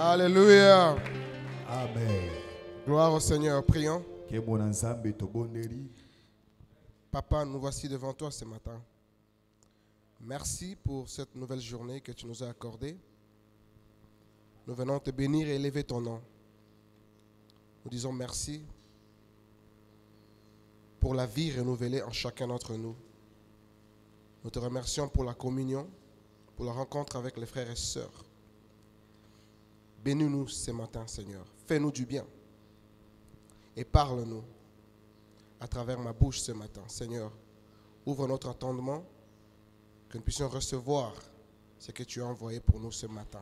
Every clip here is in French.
Alléluia. Amen. Gloire au Seigneur. Prions. Que mon ensemble te bonheur. Papa, nous voici devant toi ce matin. Merci pour cette nouvelle journée que tu nous as accordée. Nous venons te bénir et élever ton nom. Nous disons merci pour la vie renouvelée en chacun d'entre nous. Nous te remercions pour la communion, pour la rencontre avec les frères et sœurs. Bénis-nous ce matin, Seigneur. Fais-nous du bien et parle-nous à travers ma bouche ce matin. Seigneur, ouvre notre entendement, que nous puissions recevoir ce que tu as envoyé pour nous ce matin.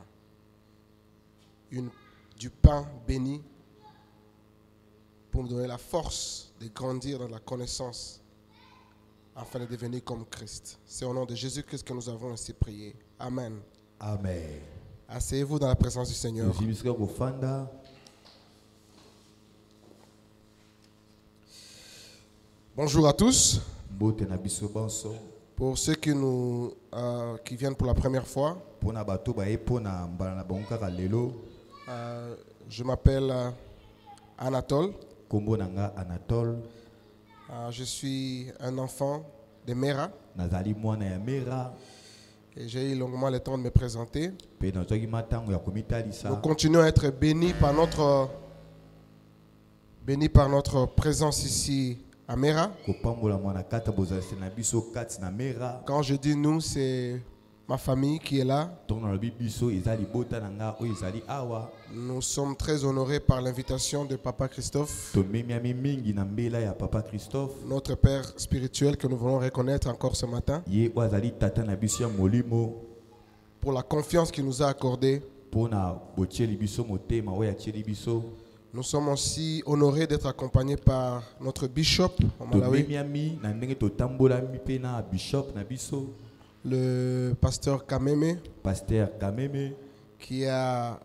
Du pain béni pour nous donner la force de grandir dans la connaissance afin de devenir comme Christ. C'est au nom de Jésus-Christ que nous avons ainsi prié. Amen. Amen. Asseyez-vous dans la présence du Seigneur. Bonjour à tous. Pour ceux qui viennent pour la première fois, je m'appelle Anatole. Je suis un enfant de Mera. Et j'ai eu longuement le temps de me présenter. Nous continuons à être bénis par notre présence ici à Mera. Quand je dis nous, c'est ma famille qui est là. Nous sommes très honorés par l'invitation de Papa Christophe, notre père spirituel que nous voulons reconnaître encore ce matin, pour la confiance qu'il nous a accordée. Nous sommes aussi honorés d'être accompagnés par notre bishop au Malawi, le pasteur Kameme, qui a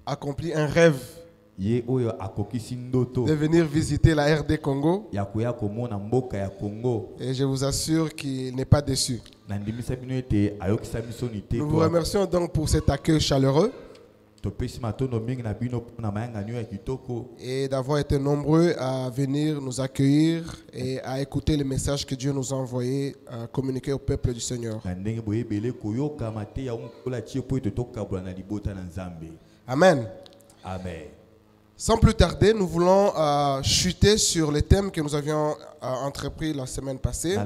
accompli un rêve de venir visiter la RD Congo. Et je vous assure qu'il n'est pas déçu. Nous vous remercions donc pour cet accueil chaleureux et d'avoir été nombreux à venir nous accueillir et à écouter le message que Dieu nous a envoyé à communiquer au peuple du Seigneur. Amen. Amen. Sans plus tarder, nous voulons chuter sur les thèmes que nous avions entrepris la semaine passée.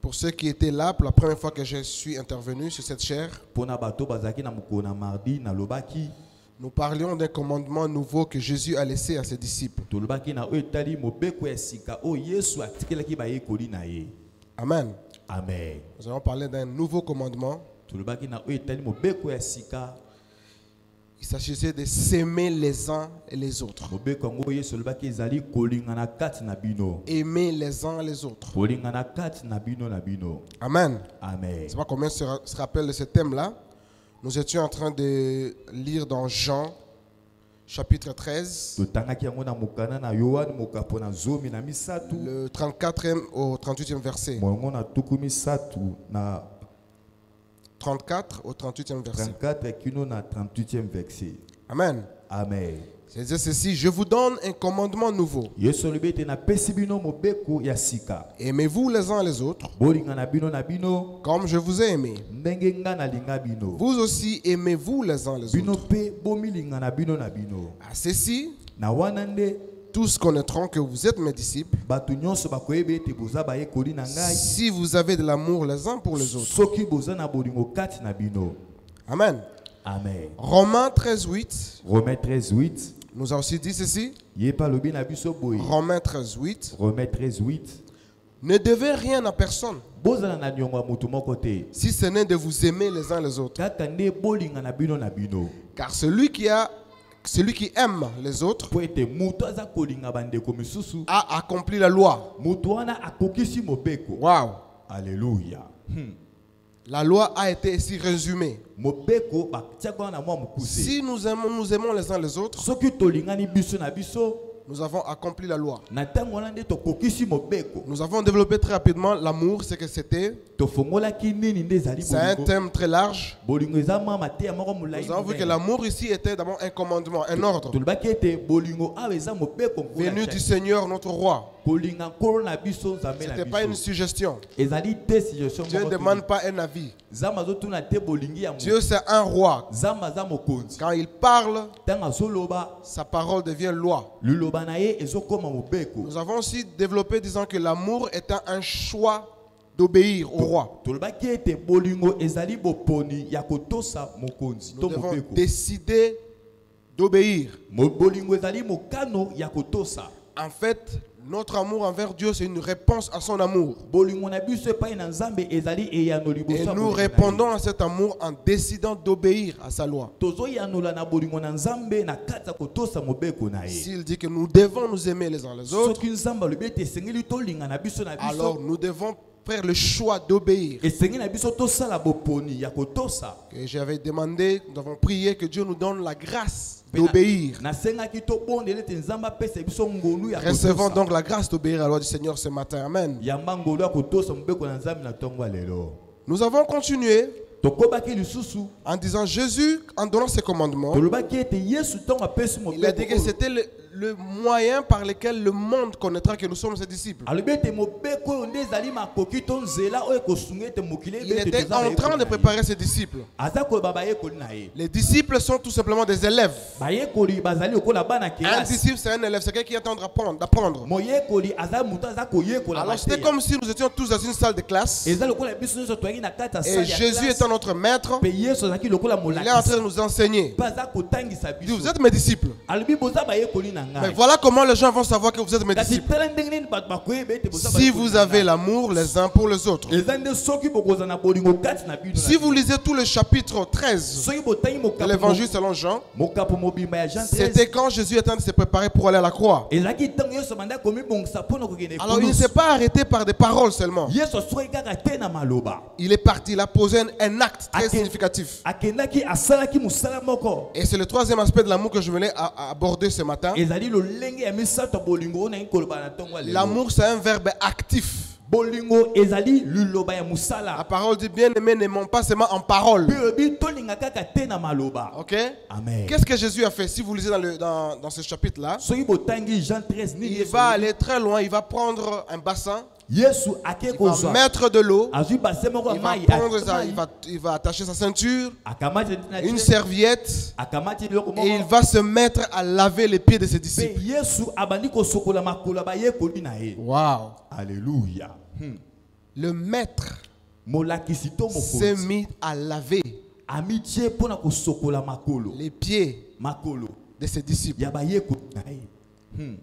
Pour ceux qui étaient là pour la première fois que je suis intervenu sur cette chaire, nous parlions d'un commandement nouveau que Jésus a laissé à ses disciples. Amen. Amen. Nous allons parler d'un nouveau commandement. Il s'agissait de s'aimer les uns et les autres. Aimer les uns les autres. Amen. Amen. Je ne sais pas combien se rappelle de ce thème-là. Nous étions en train de lire dans Jean, chapitre 13, le 34e au 38e verset. 34 au 38e verset. Amen. Amen. C'est ceci, je vous donne un commandement nouveau. Aimez-vous les uns les autres comme je vous ai aimé. Vous aussi aimez-vous les uns les autres. À ceci, tous connaîtront que vous êtes mes disciples si vous avez de l'amour les uns pour les autres. Amen. Amen. Romains 13:8. Romains 13:8. Nous a aussi dit ceci. Romains 13:8. Ne devez rien à personne si ce n'est de vous aimer les uns les autres. Car celui qui aime les autres a accompli la loi. Wow. Alléluia. La loi a été ici résumée. Si nous aimons les uns les autres, nous avons accompli la loi. na ntango wana nde tokokisi mobeko. Nous avons développé très rapidement l'amour, c'est que c'était. Tofongolaki nini nde ezali C'est un bolingo. thème très large. Bolingo eza mwa mateya moko molai. Nous avons vu que l'amour ici était d'abord un commandement, un ordre tolobaki ete bolingo awa eza mobeko venu du Seigneur notre roi. kolinga nkolo na biso nzambe Ce na n'était pas une biso suggestion. ezali te suggestion Dieu ne demande pas un avis. nzambe azotuna te bolingi ya Dieu c'est un roi. nzambe aza mokonzi Quand il parle, ntango azoloba sa parole devient loi. liloba na ye ezokoma mobeko. Nous avons aussi développé disant que l'amour est un choix d'obéir au roi. tolobaki ete bolingo ezali boponi ya kotosa mokonzi Nous to devons mobeko. décider d'obéir. Bolingo ezali mokano ya kotosa. En fait, notre amour envers Dieu, c'est une réponse à son amour. Bolingo na biso epai na nzambe ezali eyano liboso Et ya nous bolingo na ye. répondons à cet amour en décidant d'obéir à sa loi. tozoyanola na bolingo na nzambe na kati ya kotosa mobeko na ye. S'il dit que nous devons nous aimer les uns les autres, soki nzambe alobi ete esengeli tolinga na biso na alors biso nous devons faire le choix d'obéir. esengeli na biso tosala boponi ya kotosa. Et j'avais demandé, nous avons prié que Dieu nous donne la grâce d'obéir. nasengaki tobondela ete nzambe apesa biso ngolu ya Recevons kotosa. donc la grâce d'obéir à la loi du Seigneur ce matin. Amen. yamba ngolu ya kotosa mobeko na nzambe na ntongo ya lelo. Nous avons continué tokobaki lisusu en disant Jésus, en donnant ses commandements, tolobaki ete yesu ntango apesi il a dit que mobeko c'était le moyen par lequel le monde connaîtra que nous sommes ses disciples. alobi ete mobeko oyo nde ezali makoki to nzela oyo ekosunga ete mokili Il était en train de préparer ses disciples. aza koloba bayekoli na ye. Les disciples sont tout simplement des élèves. bayekoli bazali lokola bana Un kelasi. disciple, c'est un élève, c'est quelqu'un qui attend d'apprendre. moyekoli aza moto aza koyekola Alors c'était mateya. comme si nous étions tous dans une salle de classe eza lokola biso nyonso toyaki na kati ya et sali ya Jésus classe. étant notre maître, Pe yesu azalaki lokola il est en train de molakisi nous enseigner. mpe aza kotangisa Il dit, vous biso êtes mes disciples. alobi boza bayekoli na Mais ngai voilà comment les gens vont savoir que vous êtes mes kasi disciples. tala ndenge nini bato bakoyeba ete boza Si bayekoli vous na avez ngai. l'amour les uns pour les autres. eza nde soki bokozala na bolingo kati na bino. Si vous lisez tout le chapitre 13 soki botangi de l'évangile selon Jean, mokapo mobimba ya Jean c'était 13 quand Jésus était en train de se préparer pour aller à la croix. ezalaki ntango yesu abanda komibongisa mpona kokende Alors il ne s'est pas arrêté par des paroles seulement. yesu asoki kaka te na maloba Il est parti, il a posé un acte très Ake- significatif. akendaki asalaki mosala moko. Et c'est le troisième aspect de l'amour que je voulais aborder ce matin. ezali lolenge ya misato ya bolingo oyo nayi koloba na ntongo ya lelo. L'amour, c'est un verbe actif. bolingo ezali liloba ya La mosala. parole dit bien aimé, n'aimons pas seulement en parole. mpe elobi tolinga kaka te na maloba. Ok? Amen. Qu'est-ce que Jésus a fait? Si vous lisez dans ce chapitre-là, soki botangi Jean 13 nini il yesu va alobi? aller très loin. Il va prendre un bassin, yesu ake il va kozwa mettre de l'eau, azwi base moko ya il va mai prendre il va attacher sa ceinture, akamati une serviette, akamati biloko et il moko va se mettre à laver les pieds de ses mpe disciples. yesu abandi kosokola makolo ya bayekoli na ye. Wow! Alléluia. Le maître molakisi to s'est mokonzi mis à laver amitie mpona kosokola makolo les pieds makolo de ses disciples. ya bayekoli na ye.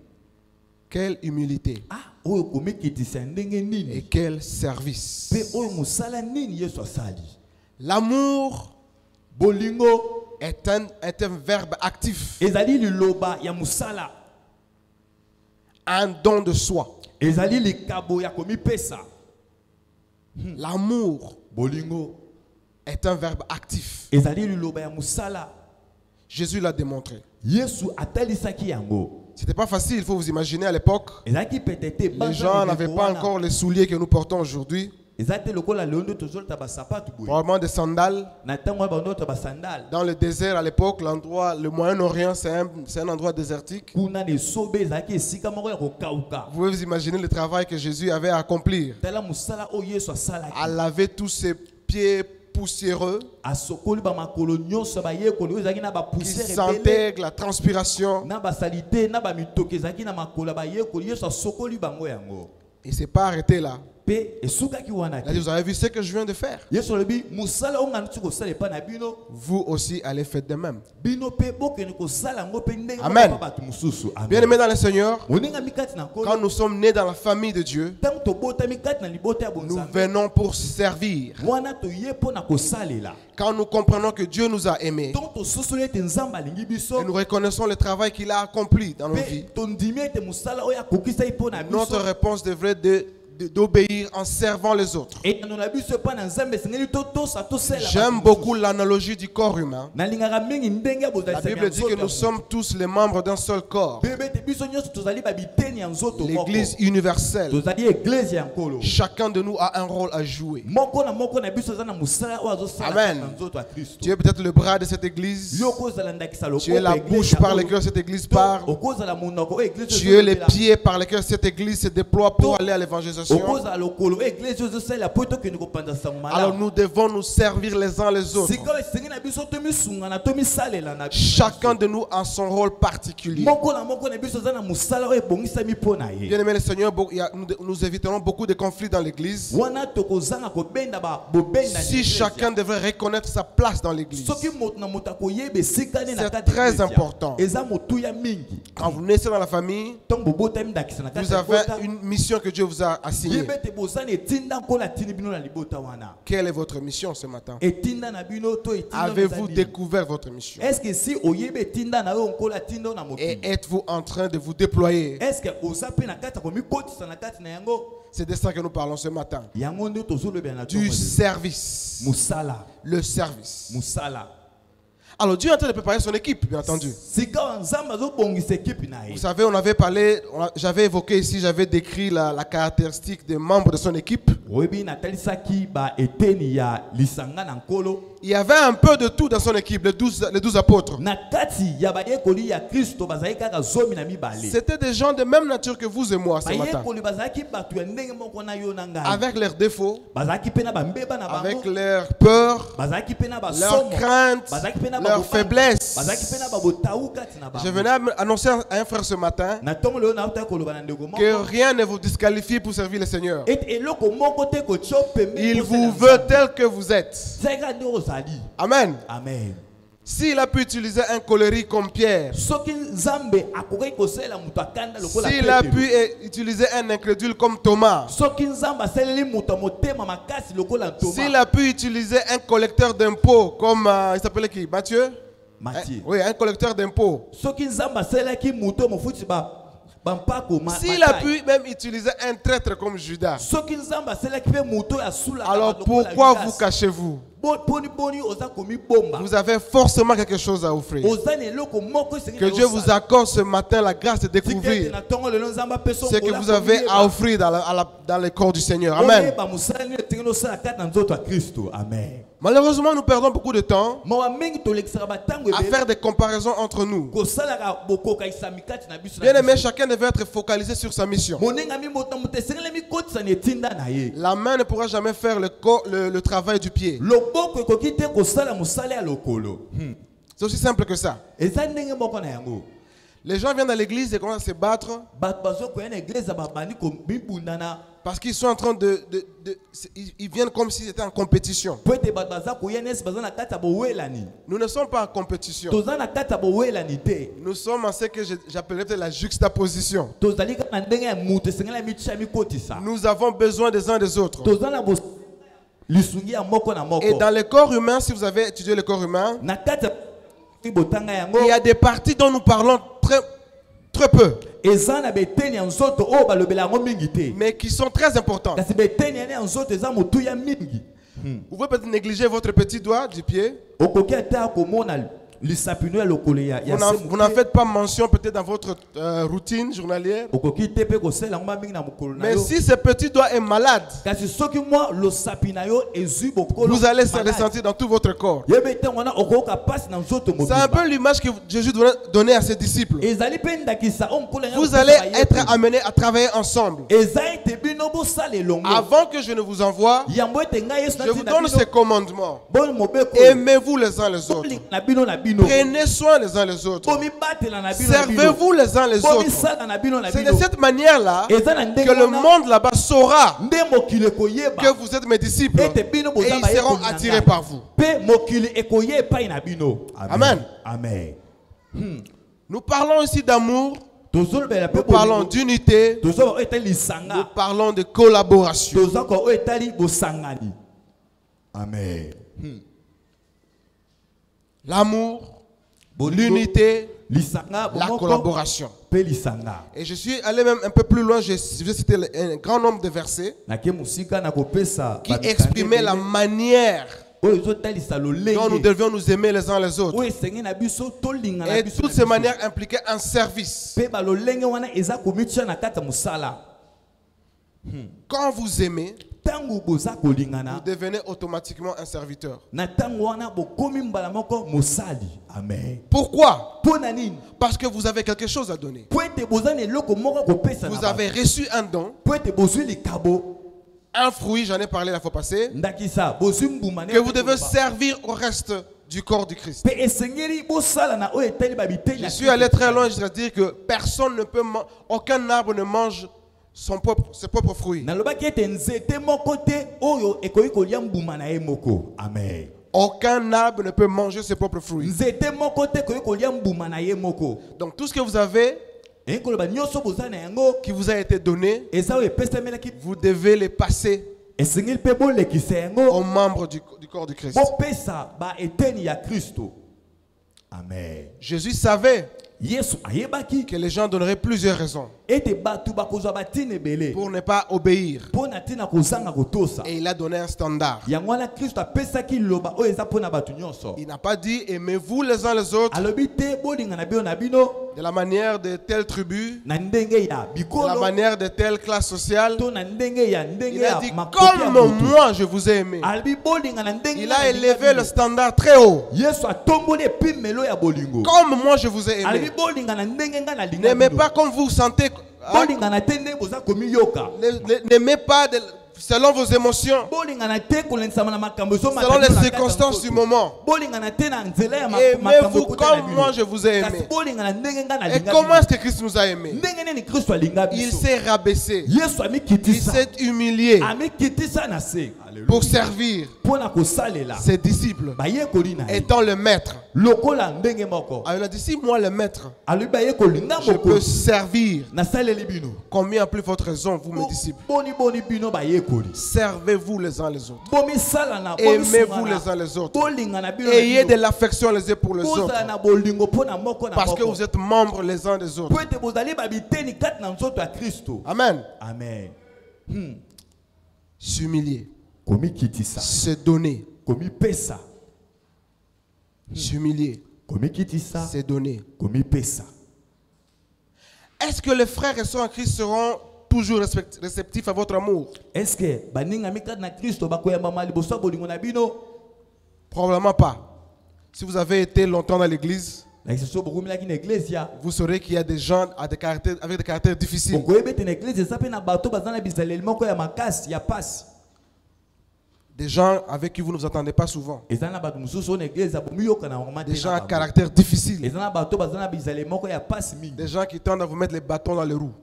Quelle humilité oyo komikitisa ndenge et nini quel service. mpe oyo mosala nini yesu asali. L'amour bolingo est un verbe actif, ezali liloba ya mosala, un don de soi. ezali likabo ya komipesa. L'amour bolingo est un verbe actif. ezali liloba ya mosala. Jésus l'a démontré. yesu atalisaki yango. C'était pas facile, il faut vous imaginer à l'époque. ezalaki pete te Les gens n'avaient pas encore les souliers que nous portons aujourd'hui. eza te lokola lelo nde tozolata basapatu boye Probablement des sandales. na ntango wana bandoto basandale Dans le désert à l'époque, l'endroit, le Moyen-Orient, c'est un endroit désertique. kuna na esobe ezalaki esika moko ya kokauka. Vous pouvez vous imaginer le travail que Jésus avait à accomplir. tala mosala oyo yesu asalaki À laver tous ses pieds poussiéreux asokoli bamakolo nyonso ya bayekoli oyo ezalaki na qui bapoussière ebele sentaient la transpiration. na basalite na bamitoki ezalaki na makolo ya bayekoli yesu asokoli bango yango Il ne s'est pas arrêté là. mpe esukaki wana Il a dit, te. vous avez vu ce que je viens de faire? yesu alobi mosala oyo ngana ti kosala epai na bino Vous aussi allez faire de même. bino mpe bokende kosala yango mpe ndenge Amen. moko bato mosusu. Bien aimé dans le Seigneur, oningami kati na quand nkolo nous sommes nés dans la famille de Dieu, ntango tobotami kati na libota ya nous bonzambe venons pour servir. wana toye mpo na kosalela. Quand nous comprenons que Dieu nous a aimés ntango tososoli ete nzambe alingi et biso nous reconnaissons le travail qu'il a accompli dans nos vies, mpe tondimi ete mosala oyo akokisaki mpo na notre biso réponse devrait d'obéir en servant les autres. J'aime beaucoup l'analogie du corps humain. La Bible dit que nous sommes tous les membres d'un seul corps. L'Église universelle. Chacun de nous a un rôle à jouer. Amen. Tu es peut-être le bras de cette Église. Tu es la bouche par laquelle cette Église parle. Tu es les pieds par lesquels cette Église se déploie pour aller à l'évangélisation. Alors nous devons nous servir les uns les autres. Chacun de nous a son rôle particulier. Bien aimé le Seigneur, nous éviterons beaucoup de conflits dans l'Église si chacun devrait reconnaître sa place dans l'Église. C'est très important. Quand vous naissez dans la famille, vous avez une mission que Dieu vous a assignée. Quelle est votre mission ce matin? Avez-vous découvert votre mission? Et êtes-vous en train de vous déployer? C'est de ça que nous parlons ce matin. Du service. Le service. Alors Dieu est en train de préparer son équipe, bien entendu. Vous savez, on avait parlé, j'avais évoqué ici, j'avais décrit la caractéristique des membres de son équipe. Il y avait un peu de tout dans son équipe, les 12 apôtres. C'était des gens de même nature que vous et moi ce matin. Avec leurs défauts, avec leurs peurs, leurs craintes, leurs faiblesses. Je venais annoncer à un frère ce matin que rien ne vous disqualifie pour servir le Seigneur. Il vous veut tel que vous êtes. Amen. Amen. S'il a pu utiliser un colérique comme Pierre, s'il a pu utiliser un incrédule comme Thomas, s'il a pu utiliser un collecteur d'impôts comme, il s'appelait qui? Matthieu? Oui, un collecteur d'impôts. S'il a pu même utiliser un traître comme Judas, alors pourquoi vous cachez-vous? Vous avez forcément quelque chose à offrir. Que Dieu vous accorde ce matin la grâce de découvrir ce que vous avez à offrir dans le corps du Seigneur. Amen. Malheureusement, nous perdons beaucoup de temps à faire des comparaisons entre nous. Bien aimé, chacun devait être focalisé sur sa mission. La main ne pourra jamais faire le travail du pied. C'est aussi simple que ça. Les gens viennent à l'église et commencent à se battre parce qu'ils sont en train ils viennent comme s'ils étaient en compétition. Nous ne sommes pas en compétition. Nous sommes en ce que j'appellerais peut-être la juxtaposition. Nous avons besoin des uns des autres. Et dans le corps humain, si vous avez étudié le corps humain, il y a des parties dont nous parlons très peu, mais qui sont très importantes. Vous pouvez peut-être négliger votre petit doigt du pied. Vous n'en faites pas mention peut-être dans votre routine journalière. Mais si ce petit doigt est malade, vous allez se ressentir dans tout votre corps. C'est un peu l'image que Jésus donnait à ses disciples. Vous allez être amenés à travailler ensemble. Avant que je ne vous envoie, je vous donne ces commandements. Aimez-vous les uns les autres. Prenez soin les uns les autres. Servez-vous les uns les autres. C'est de cette manière-là que le monde là-bas saura que vous êtes mes disciples et ils seront attirés par vous. Amen. Amen. Nous parlons aussi d'amour. Nous parlons d'unité. Nous parlons de collaboration. Amen. L'amour, l'unité, la collaboration. pe lisanga. Et je suis allé même un peu plus loin, je vais citer un grand nombre de versets qui exprimaient la manière dont nous devions nous aimer les uns les autres. Et toutes ces manières impliquaient un service. Quand vous aimez, vous devenez automatiquement un serviteur. Pourquoi? Parce que vous avez quelque chose à donner. Vous avez reçu un don, un fruit, j'en ai parlé la fois passée, que vous devez servir au reste du corps du Christ. Je suis allé très loin, je voudrais dire que personne ne peut, aucun arbre ne mange ses propres fruits. Aucun arbre ne peut manger ses propres fruits. Donc tout ce que vous avez qui vous a été donné, vous devez les passer aux membres du corps du Christ. Jésus savait que les gens donneraient plusieurs raisons pour ne pas obéir. Et il a donné un standard. Il n'a pas dit aimez-vous les uns les autres de la manière de telle tribu, de la manière de telle classe sociale. Il a dit comme moi je vous ai aimé. Il a élevé le standard très haut. Comme moi je vous ai aimé. N'aimez pas comme vous vous sentez. N'aimez pas selon vos émotions, selon les circonstances du moment. Aimez-vous comme moi je vous ai aimé. Et comment est-ce que Christ nous a aimés? Il s'est rabaissé. Il s'est humilié pour servir ses disciples, étant le maître. Alors il a dit, si moi le maître, je peux servir, combien plus votre raison, vous mes disciples? Servez-vous les uns les autres. Aimez-vous les uns les autres. Ayez de l'affection les uns pour les autres. Parce que vous êtes membres les uns des autres. Amen. S'humilier. Se donner. S'humilier. Se donner. Est-ce que les frères et sœurs en Christ seront toujours réceptifs à votre amour? Est-ce que probablement pas. Si vous avez été longtemps dans l'église, vous saurez qu'il y a des gens avec des caractères difficiles. Des gens avec qui vous ne vous attendez pas souvent. Des gens à caractère difficile. Des gens qui tendent à vous mettre les bâtons dans les roues.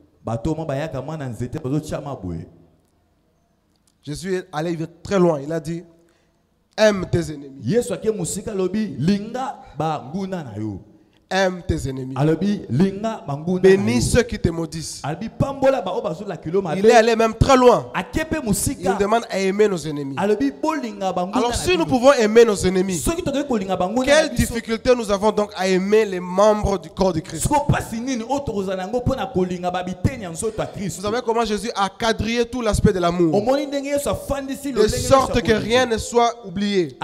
Jésus est allé très loin. Il a dit, aime tes ennemis. Aime tes ennemis. Bénis ceux qui te maudissent. Il est allé même très loin. Il nous demande à aimer nos ennemis. Alors si nous pouvons aimer nos ennemis, quelle difficulté nous avons donc à aimer les membres du corps de Christ? Vous savez comment Jésus a quadrillé tout l'aspect de l'amour, de sorte que rien ne soit oublié.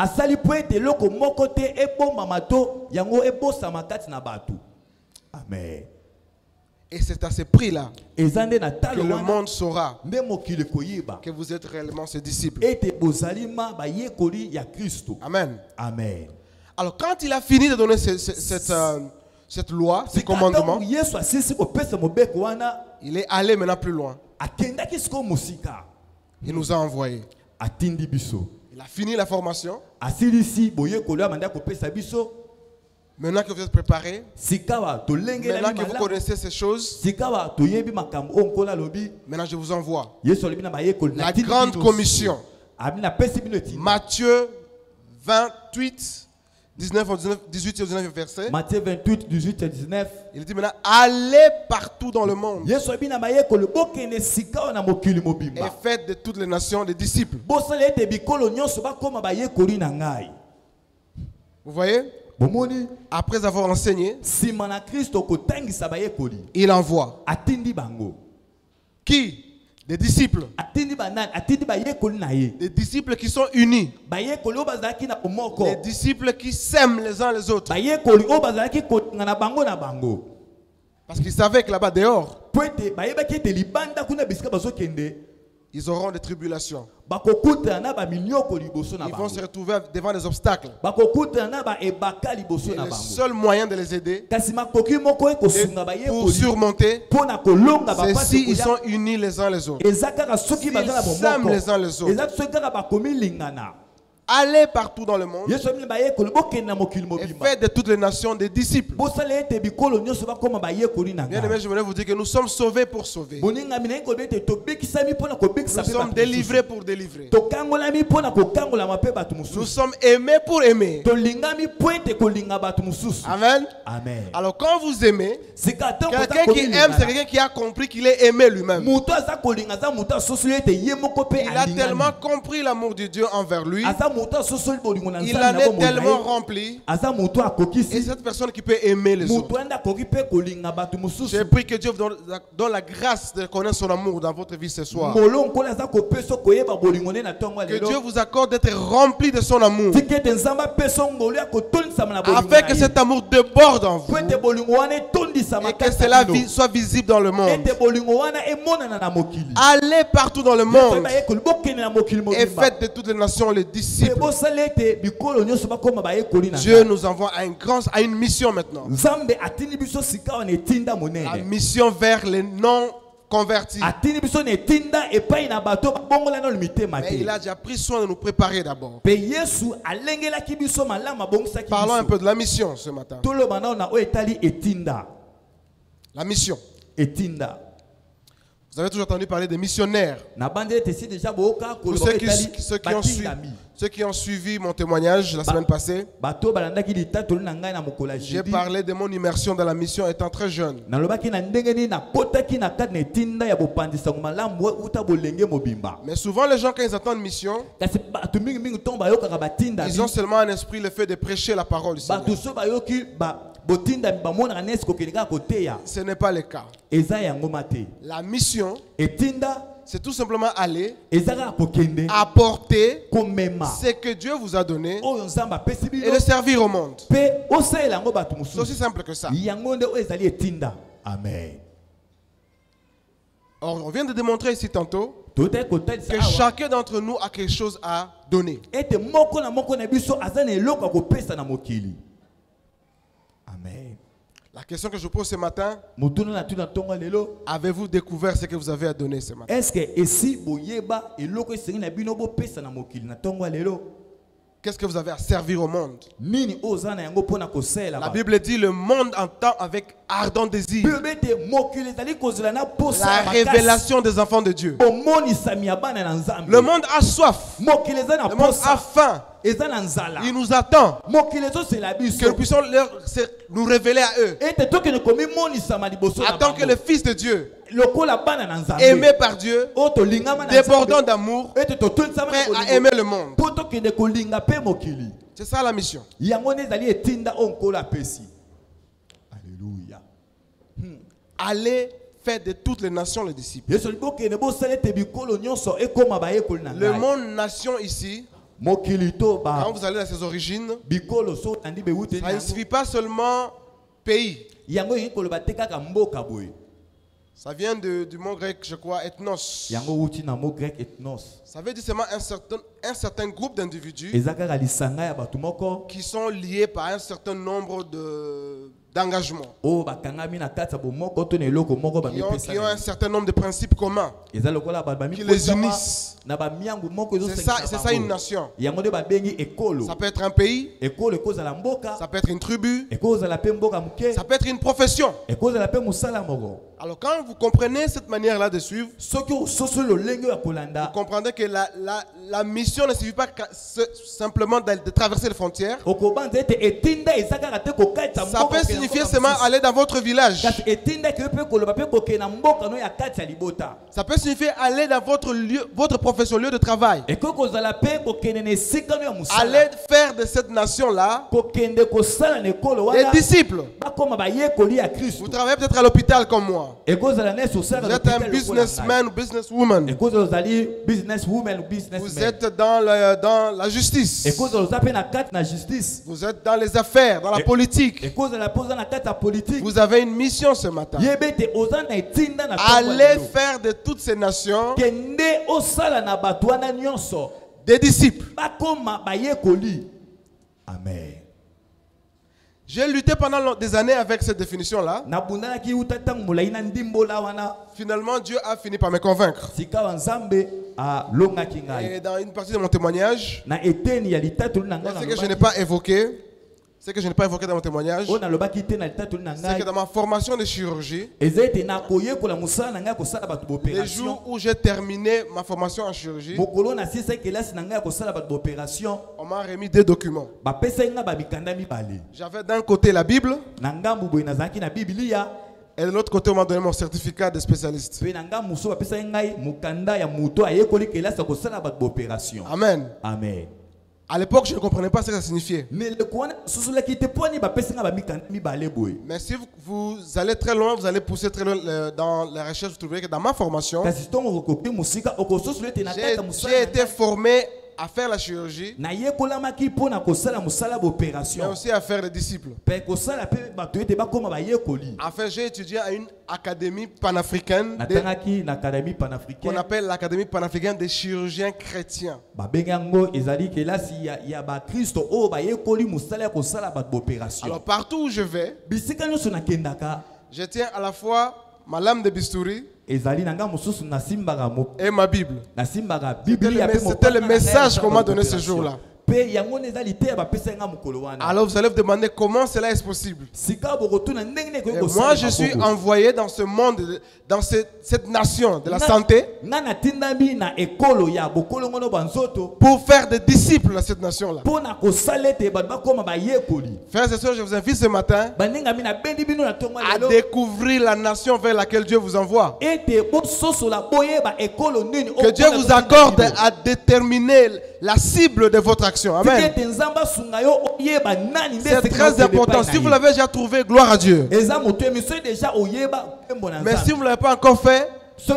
Amen. Et c'est à ce prix-là que le monde saura que vous êtes réellement ses disciples. Amen. Amen. Alors quand il a fini de donner cette loi, ces commandements, il est allé maintenant plus loin. Il nous a envoyés. Il a fini la formation. Maintenant que vous êtes préparés, maintenant que vous connaissez ces choses, maintenant je vous envoie la grande commission. Matthieu 28, 18 et 19 versets. Matthieu 28, 18 et 19. Il dit maintenant, allez partout dans le monde et faites de toutes les nations des disciples. Vous voyez? bomoni après avoir enseigné, sima na Kristo kotangisa bayekoli il envoie. atindi bango Qui? Des disciples. atindi banani atindi bayekoli na ye Des disciples qui sont unis. bayekoli oyo bazalaki na bomoko Des disciples qui s'aiment les uns les autres. bayekoli oyo bazalaki kolinga na bango Parce qu'ils savaient que là-bas dehors, po ete bayebaki ete libanda kuna bisika bazokende ils auront des tribulations. bakokutana na bamilioko liboso na Ils vont bango se retrouver devant des obstacles. bakokutana na baebaka liboso Et na le bango seul moyen de les aider kasi makoki moko ekosunga pour bayekoli surmonter, mpo na kolonga c'est bapasi si ils sont unis les uns les autres. eza kaka soki baza na S'ils s'aiment les uns les bomoko autres. eza soki kaka bakomi lingana Allez partout dans le monde yesu amini bayekoli bokende na mokili et mobimba faites de toutes les nations des disciples. bosala ete bikolo nyonso bakoma bayekoli na Bien aimé, ngai je voulais vous dire que nous sommes sauvés pour sauver. boningami naye kolobi ete tobikisami mpo na kobikisa Nous mpe sommes bato délivrés mosusu. pour délivrer. tokangolami mpo na kokangolama mpe bato Nous mosusu sommes aimés pour aimer. tolingami mpo ete kolinga bato mosusu Amen. amen Alors quand vous aimez, sika ata quelqu'un qui aime, c'est quelqu'un qui a compris qu'il est aimé lui-même. moto aza kolinga aza moto asosoli ete ye moko mpe Il a tellement alingami compris l'amour de Dieu envers lui. aza moto asosoli bolingo na Il nzambe en na est bomoi na tellement ye. rempli. aza moto Et akokisi cette personne qui peut aimer les moto autres. anda akoki mpe kolinga bato mosusu J'ai pris que Dieu vous donne la grâce de connaître son amour dans votre vie ce soir. molo nkolo aza kopesa koyeba bolingo nde na ntongo ya Que Dieu lelo vous accorde d'être rempli de son amour. tika ete nzambe apesa ngolu ya kotonisama na bolingo Afin na que ye cet amour déborde en vous. po ete bolingo wana etondisama Et que kati cela na bino. soit visible dans le monde. ete bolingo wana emonana na mokili Allez partout dans le monde bayekoli bokende na mokili et mobimba faites de toutes les nations les pe disciples. bosala ete bikolo nyonso bakoma bayekoli na Dieu ngai nous envoie à une mission maintenant. nzambe atindi biso sika wana etinda La monene mission vers les non convertis. atindi biso na etinda epai na bato babongola nano mitema Mais il te a déjà pris soin de nous préparer d'abord. mpe yesu alengelaki biso malamu abongisaki Parlons un biso peu de la mission ce matin. toloba nao na oyo etali etinda La mission. etinda Vous avez toujours entendu parler des missionnaires. na bandi ete si déjà boyoka Pour koloba ceux etali qui batindami ont suivi mon témoignage la semaine passée, bato balandaki litatoli na ngai na mokolo ya j'ai jeudi parlé de mon immersion dans la mission étant très jeune. nalobaki na ndenge nini nakotaki na kati na etinda ya bopandisango malamu uta bolenge mobimba Mais souvent, les gens, quand ils entendent mission, kasi bato mingimingi ntongo bayokaka batindami ils ont seulement un esprit le fait de prêcher la parole du Seigneur. bato so bayoki botindami bamonaka nesi kokende kaka koteya Ce n'est pas le cas. eza yango mate La mission, etinda c'est tout simplement aller eza kaka kokende apporter komema ce que Dieu vous a donné oyo nzambe apesi et bino le servir au monde. mpe osalela yango bato C'est mosusu aussi simple que ça. yango nde oyo ezali etinda amen Or, on vient de démontrer ici tantôt totali kotalisa que awa chacun d'entre nous a quelque chose à donner. ete moko na moko na biso aza na eloko ya kopesa na mokili amen La question que je pose ce matin, motuna na tuna ntongo lelo avez-vous découvert ce que vous avez à donner ce matin? est-ce que esi boyeba eloko esengi na bino bopesa na mokili na ntongo lelo Qu'est-ce que vous avez à servir au monde? nini oyo oza na yango mpona kosalela La Bible dit le monde entend avec ardent désir bible ete mokili ezali kozela na posa la ya makasi révélation des enfants de Dieu. omonisami ya bana na nzambe Le monde a soif. mokili eza na Le monde a posa faim. eza na nzala Il nous attend mokili ezosela que nous biso puissions nous révéler à eux. ete tokende komimonisama liboso na Attends que le bango Fils de Dieu, lokola bana na nzambe aimé par Dieu, oyo tolingama na débordant nzambe d'amour, ete totonisama prêt na à bolingo aimer le monde. mpo tokende kolinga mpe mokili C'est ça la mission. yango nde ezali etinda oyo nkolo apesi alleluya Allez faire de toutes les nations les disciples. yesu ali bokende bosala ete bikolo nyonso ekóma bayekoli na Le ngai mot nation ici, mokili to quand vous allez dans ses origines, bikolo so otandi bewuteli ça ne suffit pas seulement pays. yango elingi koloba te kaka mboka boye Ça vient du mot grec, je crois, ethnos. yango wuti na mo grec ethnos Ça veut dire seulement un certain groupe d'individus eza kaka lisanga ya bato moko qui sont liés par un certain nombre d'engagements, oyo bakangami na kati ya bomoko to na eloko moko qui ont bamipesa un certain nombre de principes communs eza lokola bato qui les bamikosama unissent. na bamiangu moko C'est ça une nation. yango nde babengi ekolo Ça peut être un pays, ekolo ekozala mboka ça peut être une tribu, ekozala mpe mboka moke ça peut être une profession. ekozala mpe mosala moko Alors quand vous comprenez cette manière-là de suivre, soki soso lo lenge ya vous kolanda comprendrez que la mission ne suffit pas simplement de traverser les frontières. okobanza ete etinda ezaka te kokatisa Ça peut signifier seulement aller dans votre village. kasi etinda ke pe koloba pe kokena mboka no ya kati ya libota Ça peut signifier aller dans votre lieu, votre profession, lieu de travail. ekoki kozala pe kokende na esika no ya mosala Aller faire de cette nation-là kokende kosala na ekolo des wana disciples. bakoma bayekoli ya Vous kristo travaillez peut-être à l'hôpital comme moi. ekozala nesi osala Vous na êtes un hôpital lokola ngai. businessman ou businesswoman. ekozala ozali business woman ou Vous businessman êtes dans la justice. ekozala oza pe na kati na justice Vous êtes dans les affaires, dans la politique. ekozala pe oza na kati ya politique Vous avez une mission ce matin. yeba ete oza na etinda na Allez faire de toutes ces nations kende osala na bato wana nyonso des disciples. bakoma bayekoli amen. J'ai lutté pendant des années avec cette définition-là. nabundalaki uta ntango molai na ndimbola wana Finalement, Dieu a fini par me convaincre. sika wa nzambe alongaki ngai Et dans une partie de mon témoignage, na eteni ya litatoli na ngai ce que je n'ai pas évoqué, dans mon témoignage, oyo nalobaki te na litatoli na c'est ngai que dans ma formation de chirurgie, eza ete nakoyekola mosala na ngai kosala bato les baopération jours où j'ai terminé ma formation en chirurgie, mokolo nasisa kelasi na ngai ya kosala bato baopération on m'a remis 2 documents. bapesaki ngai bamikanda mibale J'avais d'un côté la Bible na ngambu boye nazalaki na biblia et de l'autre côté, on m'a donné mon certificat de spécialiste. mpe na ngambu mosusu bapesaki ngai mokanda ya moto ayekoli kelasi ya kosala bato baopération Amen. amen. À l'époque, je ne comprenais pas ce que ça signifiait. Mais le coin susulaki te poni bapesi ngai bamikanda mibale boye Mais si vous allez très loin, vous allez pousser très loin dans la recherche, vous trouverez que dans ma formation, kasi ntongo okoki mosika okosusula ete na kati ya j'ai mosala été formé à faire la chirurgie, nayekolamaki mpona kosala mosala mais baopération aussi à faire les disciples. mpe kosala mpe bato ete bakóma bayekoli. Enfin, j'ai étudié à une académie panafricaine natangaki na académie qu'on panafricaine appelle l'Académie panafricaine des chirurgiens chrétiens. babengi yango ezali kelasi ya bakristo oyo bayekoli mosala ya kosala bato baopération. Alors, partout où je vais, bisika nyonso nakendaka je tiens à la fois ma lame de bistouri ezali na ngai mosusu nasimbaka et ma Bible. nasimbaka biblia C'était le message qu'on m'a donné ce jour-là. mpe yango eza liteya bapesaki ngai mokolo wana Alors, vous allez vous demander comment cela est possible. sika bokotuna ndenge nini Et ekoki moi, kosalema je suis bongo. envoyé dans ce monde, dans cette nation de la santé, nga natindami na ekolo ya bokolongono banzoto pour faire des disciples dans cette nation-là. mpona kosala ete bato bakóma bayekoli. Frères et sœurs, je vous invite ce matin baningami nabendi bino na ntongo ya à lelo découvrir la nation vers laquelle Dieu vous envoie. ete bososola boyeba ekolo nini Que Dieu vous accorde à déterminer la cible de votre action. Amen. ete nzambe asunga yo oyeba nani nde C'est esengeli très okende important. epai na Si vous ye. l'avez déjà trouvé, gloire à Dieu. eza moto emiso deja oyeba nkombo na Mais si nzambe vous ne l'avez pas encore fait,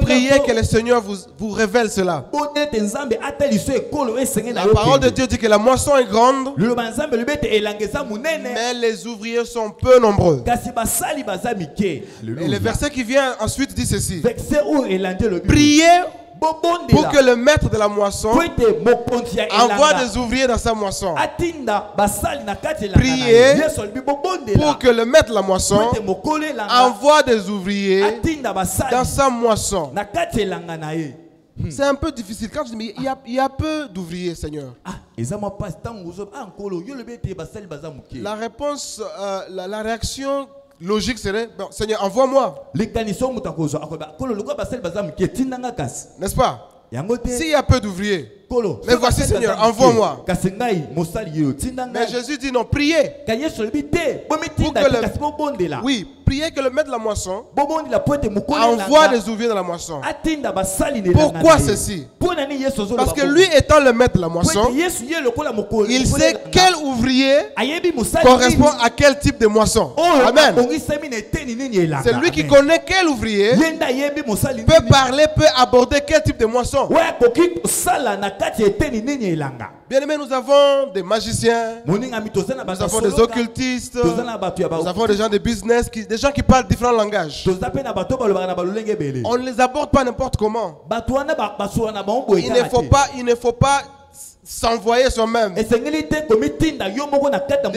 priez que le Seigneur vous révèle cela. mpona ete nzambe ataliso ekolo esengeli na La yo parole de kende. Dieu dit que la moisson est grande, liloba na nzambe elobi ete elanga eza monene mais les ouvriers sont peu nombreux. kasi basali baza mike. Et le verset qui vient ensuite dit ceci. verset oyo elandi elobi Priez pour bobondela que le maître de la moisson po ete mokonzi ya envoie elanga des ouvriers dans sa moisson. atinda basali na kati elanga na Priez ye. Yesu alobi Pour bobondela que le maître de la moisson po ete mokolo elanga envoie des ouvriers atinda dans basali sa moisson. na kati elanga na ye. C'est un peu difficile. Quand je dis, mais il y a peu d'ouvriers, Seigneur. Ah, eza mwa pasi ntango ozo nkolo yo lobi ete basali baza moke. La réponse, la réaction logique serait, bon, Seigneur, envoie-moi. Likaniso moto akozwa akoba kolo lokwa basali baza moke tindanga kasi. N'est-ce pas? Yango te S'il y a peu d'ouvriers, kolo. mais voici, Seigneur, envoie-moi. Kasi ngai mosali yo tindanga. Mais Jésus dit non, priez. Ka Yesu lobi te bomitinda Pour que te le- kasi bobondela. Oui, priez que le maître de la moisson Bobondela po ete mokolo envoie des ouvriers dans la moisson. atinda basali na elanga Pourquoi na ye. ceci? Mpona nini Yesu ozoloba Parce que bongo? lui étant le maître de la Po moisson, ete Yesu ye lokola mokolo il mokolo sait elanga. quel ouvrier ayebi mosali correspond nini à quel type de moisson. oyo Amen. abongisami na eteni nini elanga. C'est lui qui Amen. connaît quel ouvrier ye nde ayebi mosali peut nini parler, peut aborder quel type de moisson. oyo akoki kosala na kati ya eteni nini elanga. Bien aimé, nous avons des magiciens, moningami toza na nous bato avons des basoloka, occultistes, toza na bato ya nous avons des gens de business, des gens qui parlent différents langages. toza mpe na bato balobaka na balolenge ebele. On ne les aborde pas n'importe comment. bato wana basola na bango boye Il ne faut pas s'envoyer soi-même.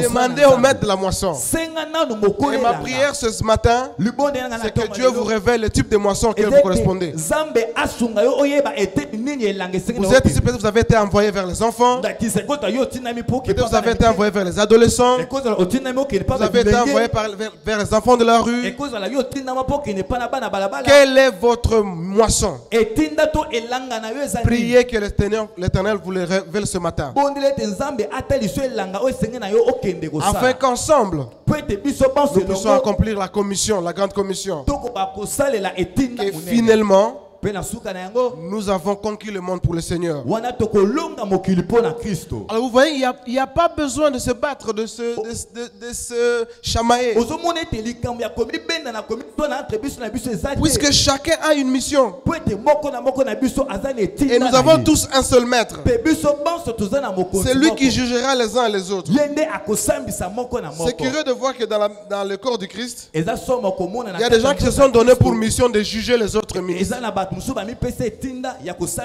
Demandez au maître de la moisson. Et ma prière ce matin, c'est que Dieu vous révèle le type de moisson auquel vous correspondez. Vous êtes ici, peut-être vous avez été envoyé vers les enfants. Peut-être vous avez été envoyé vers les adolescents. Vous avez été envoyé vers les enfants de la rue. Quelle est votre moisson? Priez que l'Éternel vous le révèle ce matin. Afin qu'ensemble, nous puissions accomplir la commission, la grande commission. Et finalement, nous avons conquis le monde pour le Seigneur. Alors vous voyez, il n'y a pas besoin de se battre, de se chamailler. Puisque chacun a une mission. Et nous avons tous un seul maître. C'est lui qui jugera les uns et les autres. C'est curieux de voir que dans le corps du Christ, il y a des gens qui se sont donnés pour mission de juger les autres ministres.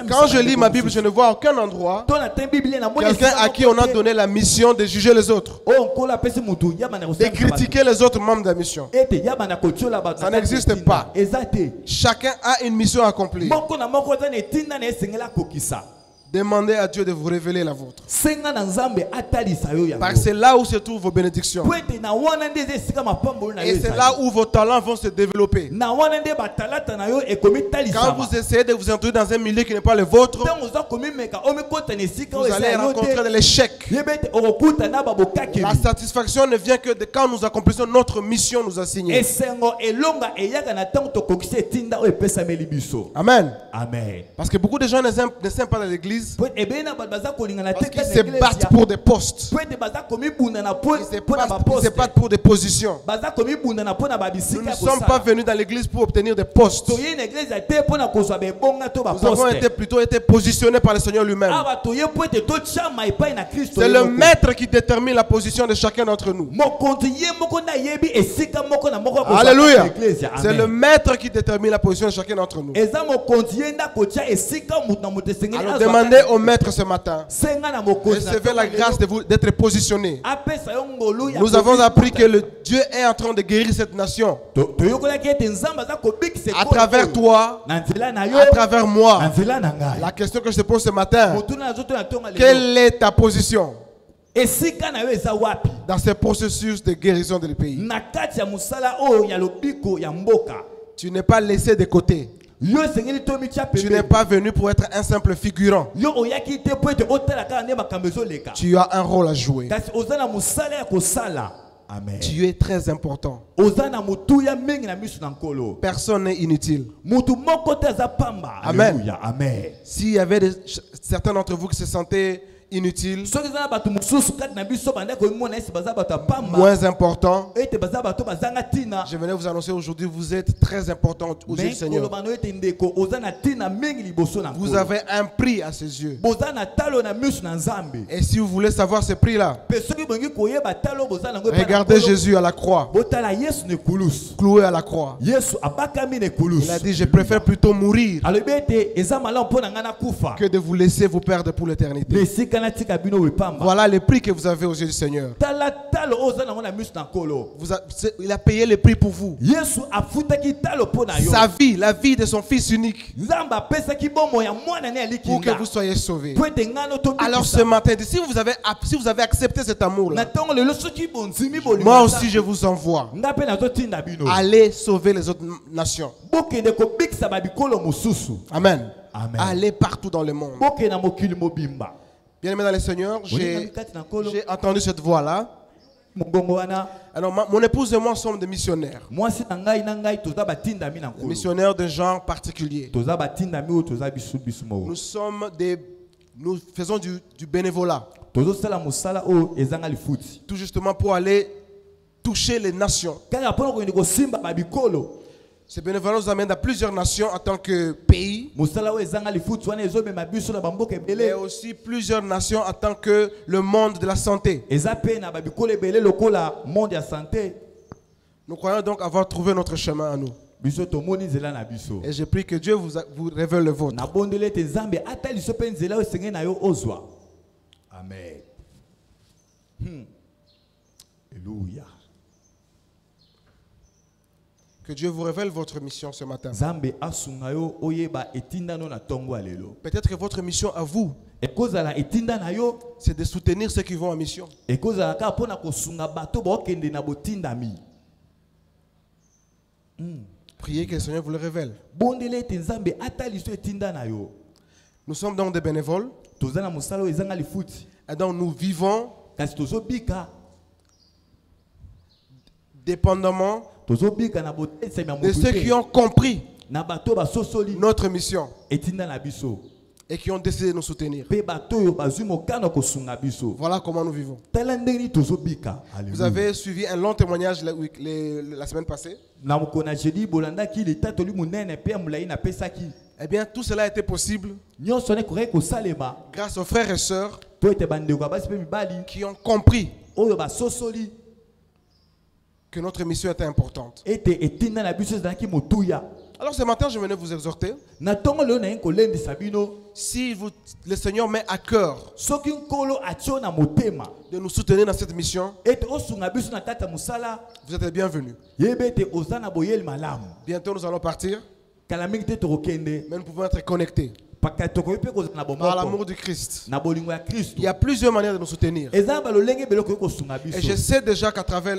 Quand je lis ma Bible, je ne vois aucun endroit quelqu'un à qui on a donné la mission de juger les autres, de critiquer les autres membres de la mission. Ça n'existe pas. Chacun a une mission à accomplir. Demandez à Dieu de vous révéler la vôtre. Parce que c'est là où se trouvent vos bénédictions. Et c'est là où vos talents vont se développer. Quand vous essayez de vous introduire dans un milieu qui n'est pas le vôtre, vous allez rencontrer de l'échec. La satisfaction ne vient que de quand nous accomplissons notre mission nous assignée. Amen. Amen. Parce que beaucoup de gens ne s'aiment pas dans l'église. Parce qu'ils se battent pour des postes. Ils se battent pour des positions. Nous ne sommes pas venus dans l'église pour obtenir des postes. Nous avons plutôt été positionnés par le Seigneur lui-même. C'est le maître qui détermine la position de chacun d'entre nous. Alléluia. C'est le maître qui détermine la position de chacun d'entre nous. Alors demandez au maître ce matin. Recevez la grâce d'être positionné. Nous avons appris que le Dieu est en train de guérir cette nation. À travers toi, à travers moi. La question que je te pose ce matin, quelle est ta position dans ce processus de guérison du pays? Tu n'es pas laissé de côté. Tu n'es pas venu pour être un simple figurant. Tu as un rôle à jouer. Amen. Tu es très important. Personne n'est inutile. Amen. Amen. S'il y avait certains d'entre vous qui se sentaient inutiles, moins importants, je venais vous annoncer aujourd'hui, vous êtes très important aux yeux du Seigneur. Vous avez un prix à ses yeux. Et si vous voulez savoir ce prix-là, regardez Jésus à la croix, cloué à la croix. Il a dit, je préfère plutôt mourir que de vous laisser vous perdre pour l'éternité. Voilà le prix que vous avez aux yeux du Seigneur. Il a payé le prix pour vous. Sa vie, la vie de son Fils unique, pour que vous soyez sauvés. Alors ce matin, si vous avez accepté cet amour-là, moi aussi je vous envoie. Allez sauver les autres nations. Amen. Amen. Allez partout dans le monde. Bien-aimé dans le Seigneur, j'ai entendu cette voix-là. Alors, mon épouse et moi sommes des missionnaires. Des missionnaires de genre particulier. Nous faisons du bénévolat. Tout justement pour aller toucher les nations. Ce bénévolat nous amène à plusieurs nations en tant que pays, mais aussi plusieurs nations en tant que le monde de la santé. Nous croyons donc avoir trouvé notre chemin à nous. Et je prie que Dieu vous révèle le vôtre. Amen. Alléluia. Que Dieu vous révèle votre mission ce matin. Peut-être que votre mission à vous, c'est de soutenir ceux qui vont en mission. Priez que le Seigneur vous le révèle. Nous sommes donc des bénévoles. Et donc nous vivons dépendamment de ceux qui ont compris notre mission et qui ont décidé de nous soutenir. Voilà comment nous vivons. Vous avez suivi un long témoignage la semaine passée. Eh bien, tout cela a été possible grâce aux frères et sœurs qui ont compris que notre mission était importante. Alors ce matin, je venais vous exhorter. Si le Seigneur met à cœur de nous soutenir dans cette mission, vous êtes les bienvenus. Bientôt nous allons partir, mais nous pouvons être connectés par l'amour du Christ. Il y a plusieurs manières de nous soutenir. Et je sais déjà qu'à travers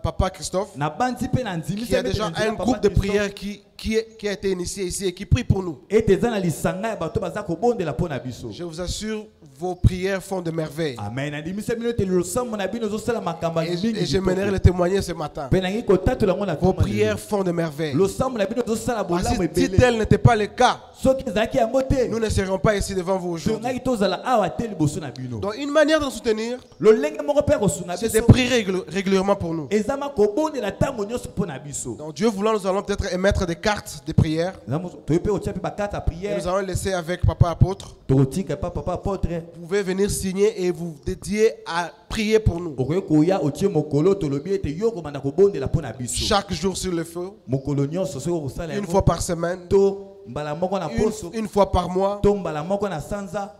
Papa Christophe, il y a déjà un groupe de prière qui a été initié ici et qui prie pour nous. Je vous assure, vos prières font de merveilles. Amen. Et je m'aimerais le témoigner ce matin. Vos prières font de merveilles. Si tel n'était pas le cas, nous ne serions pas ici devant vous aujourd'hui. Donc une manière de nous soutenir, c'est de prier régulièrement pour nous. Donc Dieu voulant, nous allons peut-être émettre des cartes de prière. Et nous allons laisser avec Papa Apôtre. Vous pouvez venir signer et vous dédier à prier pour nous. Chaque jour sur le feu, une fois par semaine, une fois par mois,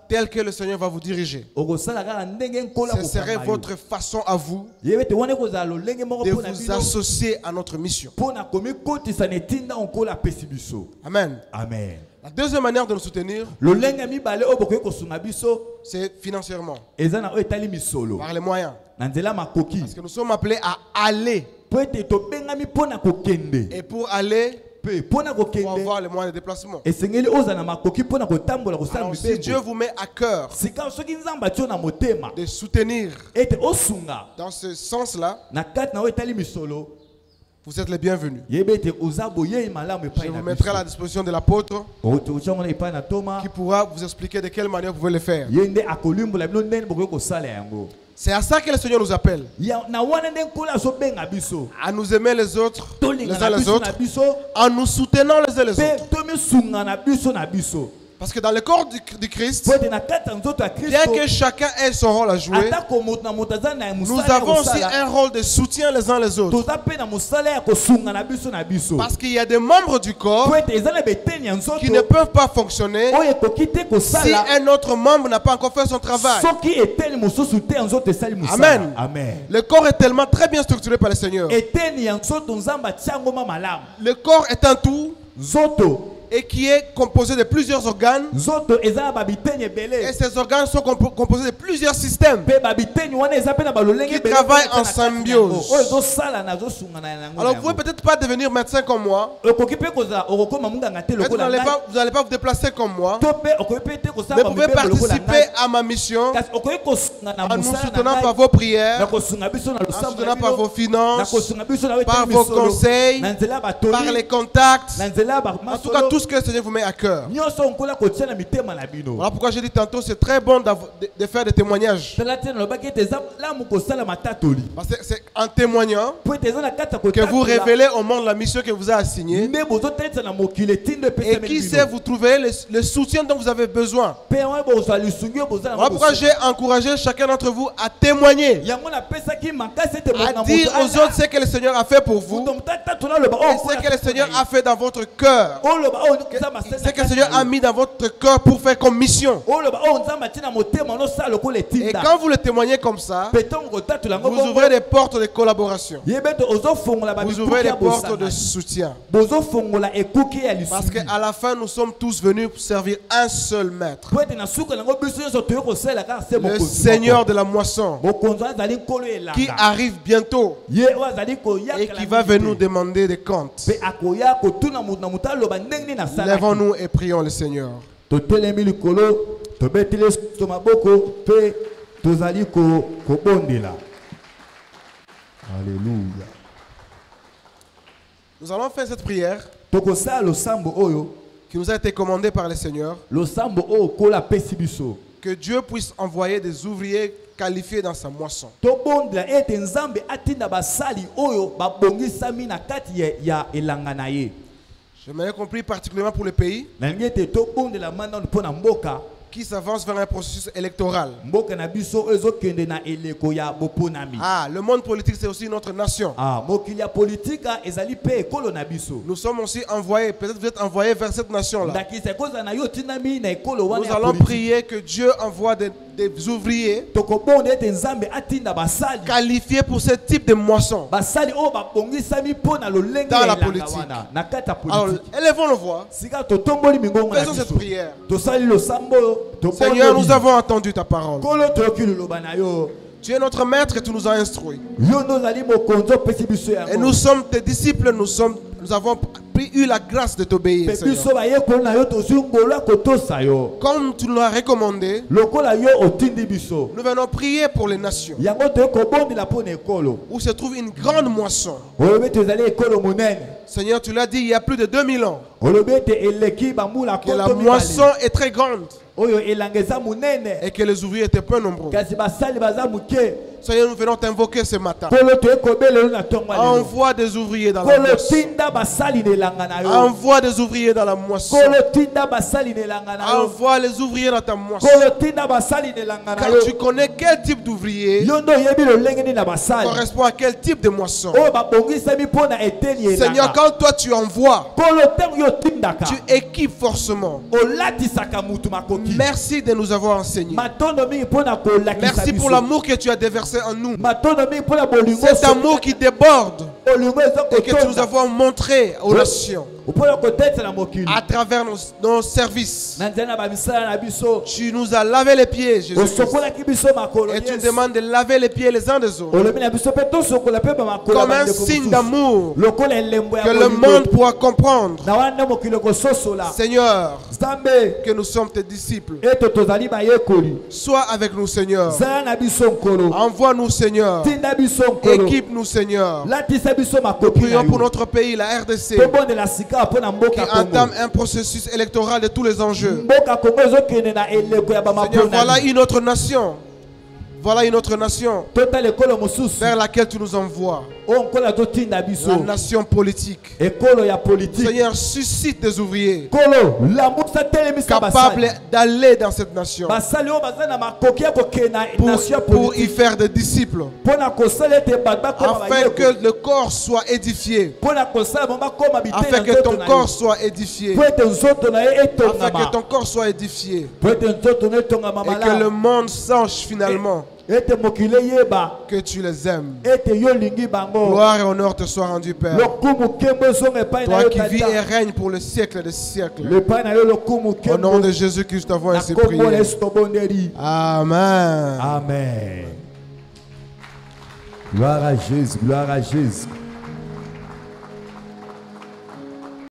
tel que le Seigneur va vous diriger. Ce serait votre façon à vous de vous associer à notre mission. Amen. Amen. La deuxième manière de nous soutenir, c'est financièrement, par les moyens. Parce que nous sommes appelés à aller. Et pour aller, pour avoir les moyens de déplacement. Alors, si Dieu vous met à cœur de soutenir dans ce sens-là, vous êtes les bienvenus. Je vous mettrai à la disposition de l'apôtre qui pourra vous expliquer de quelle manière vous pouvez le faire. C'est à ça que le Seigneur nous appelle. À nous aimer les autres, les uns les autres, en nous soutenant les uns les autres. Parce que dans le corps du Christ, bien que chacun ait son rôle à jouer, nous avons aussi un rôle de soutien les uns les autres. Parce qu'il y a des membres du corps qui ne peuvent pas fonctionner si un autre membre n'a pas encore fait son travail. Amen. Le corps est tellement très bien structuré par le Seigneur. Le corps est un tout et qui est composé de plusieurs organes. Et ces organes sont composés de plusieurs systèmes qui travaillent en symbiose. Alors vous ne pouvez peut-être pas devenir médecin comme moi. Vous n'allez pas vous déplacer comme moi. Mais vous pouvez participer à ma mission en nous soutenant par vos prières, en soutenant par vos finances, par vos conseils, par les contacts. En tout cas, tout ce que le Seigneur vous met à cœur. Voilà pourquoi j'ai dit tantôt, c'est très bon de faire des témoignages. Parce que c'est en témoignant que vous révélez au monde la mission que vous a assignée. Et qui sait, vous trouverez le soutien dont vous avez besoin. Voilà pourquoi j'ai encouragé chacun d'entre vous à témoigner, à dire aux autres ce que le Seigneur a fait pour vous et ce que le Seigneur a fait dans votre cœur. C'est que le Seigneur a mis dans votre cœur pour faire comme mission. Et quand vous le témoignez comme ça, vous ouvrez des portes de collaboration. Vous ouvrez des portes de soutien. Parce qu'à la fin, nous sommes tous venus pour servir un seul maître. Le Seigneur de la moisson, qui arrive bientôt et qui va venir nous demander des comptes. Lèvons-nous et prions le Seigneur. Alléluia. Nous allons faire cette prière qui nous a été commandée par le Seigneur. Que Dieu puisse envoyer des ouvriers qualifiés dans sa moisson. J'aimerais compris particulièrement pour le pays qui s'avance vers un processus électoral. Le monde politique, c'est aussi notre nation. Nous sommes aussi envoyés, peut-être vous êtes envoyés vers cette nation-là. Nous allons prier que Dieu envoie des ouvriers qualifiés pour ce type de moisson dans la politique. Alors, élevons nos voix. Faisons cette prière. Seigneur, nous avons entendu ta parole. Tu es notre maître et tu nous as instruits. Et nous sommes tes disciples, nous avons eu la grâce de t'obéir, Seigneur. Comme tu nous l'as recommandé, nous venons prier pour les nations où se trouve une grande moisson. Seigneur, tu l'as dit il y a plus de 2000 ans que la moisson est très grande et que les ouvriers étaient peu nombreux. Seigneur, nous venons t'invoquer ce matin. Envoie des ouvriers dans la moisson. Envoie des ouvriers dans la moisson. Envoie les ouvriers dans ta moisson. Car tu connais quel type d'ouvrier correspond à quel type de moisson. Seigneur, quand toi tu envoies, tu équipes forcément. Merci de nous avoir enseigné. Merci pour l'amour que tu as déversé en nous. Cet amour qui déborde et que tu nous avons montré aux nations à travers nos services. Tu nous as lavé les pieds, Jésus. Et tu nous demandes de laver les pieds les uns des autres comme un signe d'amour que le monde pourra comprendre. Seigneur, que nous sommes tes disciples. Sois avec nous, Seigneur. Envoie-nous, Seigneur. Équipe-nous, Seigneur. Nous prions pour notre pays, la RDC, qui entame un processus électoral de tous les enjeux. Seigneur, voilà une autre nation. Voilà une autre nation vers laquelle tu nous envoies. La nation politique. Seigneur, suscite des ouvriers capables d'aller dans cette nation pour y faire des disciples, afin que le corps soit édifié, afin que ton corps soit édifié, afin que ton corps soit édifié, et que le monde sache finalement que tu les aimes. Gloire et honneur te soit rendu, Père. Toi qui vis et règnes pour le siècle des siècles. Au nom de Jésus-Christ, avons ainsi prié. Amen. Amen. Gloire à Jésus, gloire à Jésus.